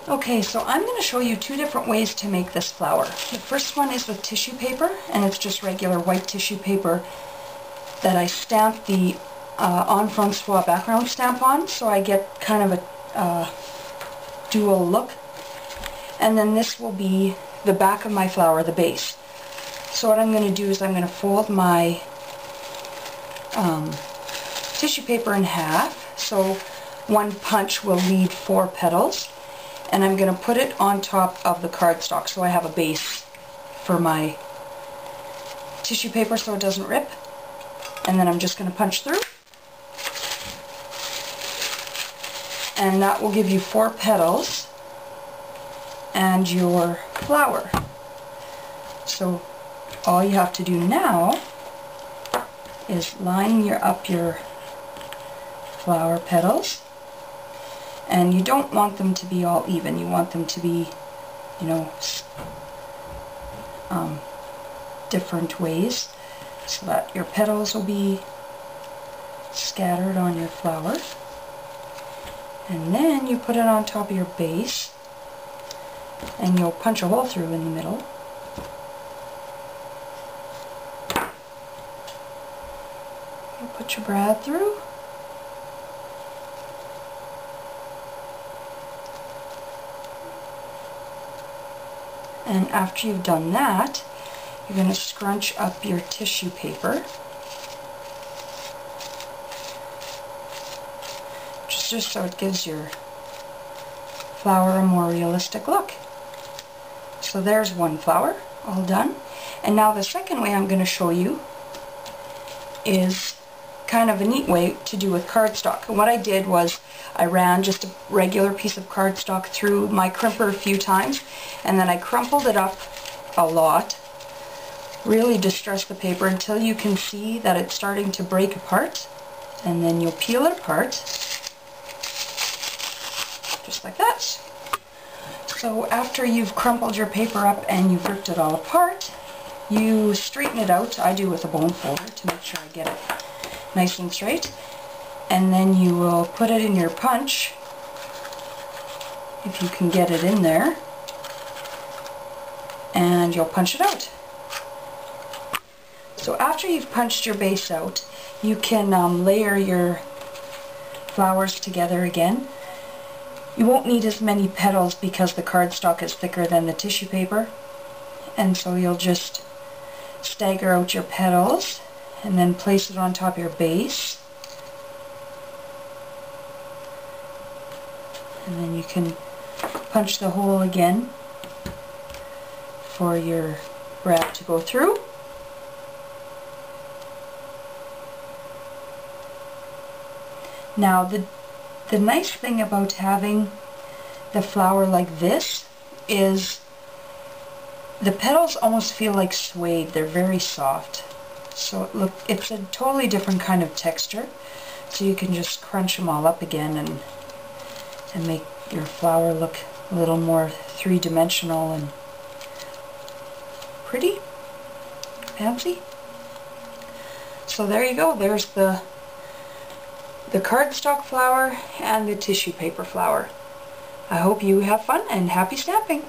Okay, so I'm going to show you two different ways to make this flower. The first one is with tissue paper, and it's just regular white tissue paper that I stamp the En Francois background stamp on, so I get kind of a dual look. And then this will be the back of my flower, the base. So what I'm going to do is I'm going to fold my tissue paper in half, so one punch will leave 4 petals. And I'm going to put it on top of the cardstock so I have a base for my tissue paper so it doesn't rip. And then I'm just going to punch through. And that will give you 4 petals and your flower. So all you have to do now is line up your flower petals. And you don't want them to be all even. You want them to be, you know, different ways, so that your petals will be scattered on your flower. And then you put it on top of your base, and you'll punch a hole through in the middle. You'll put your brad through. And after you've done that, you're going to scrunch up your tissue paper, just so it gives your flower a more realistic look. So there's one flower, all done. And now the second way I'm going to show you is kind of a neat way to do with cardstock. And what I did was I ran just a regular piece of cardstock through my crimper a few times, and then I crumpled it up a lot, really distress the paper until you can see that it's starting to break apart, and then you'll peel it apart just like that. So after you've crumpled your paper up and you've ripped it all apart, you straighten it out. I do with a bone folder to make sure I get it nice and straight, and then you will put it in your punch, if you can get it in there, and you'll punch it out. So after you've punched your base out, you can layer your flowers together again. You won't need as many petals because the cardstock is thicker than the tissue paper, and so you'll just stagger out your petals and then place it on top of your base. And then you can punch the hole again for your brad to go through. Now the nice thing about having the flower like this is the petals almost feel like suede. They're very soft. So it's a totally different kind of texture. So you can just crunch them all up again and make your flower look a little more three-dimensional and pretty, fancy. So there you go. There's the cardstock flower and the tissue paper flower. I hope you have fun and happy stamping.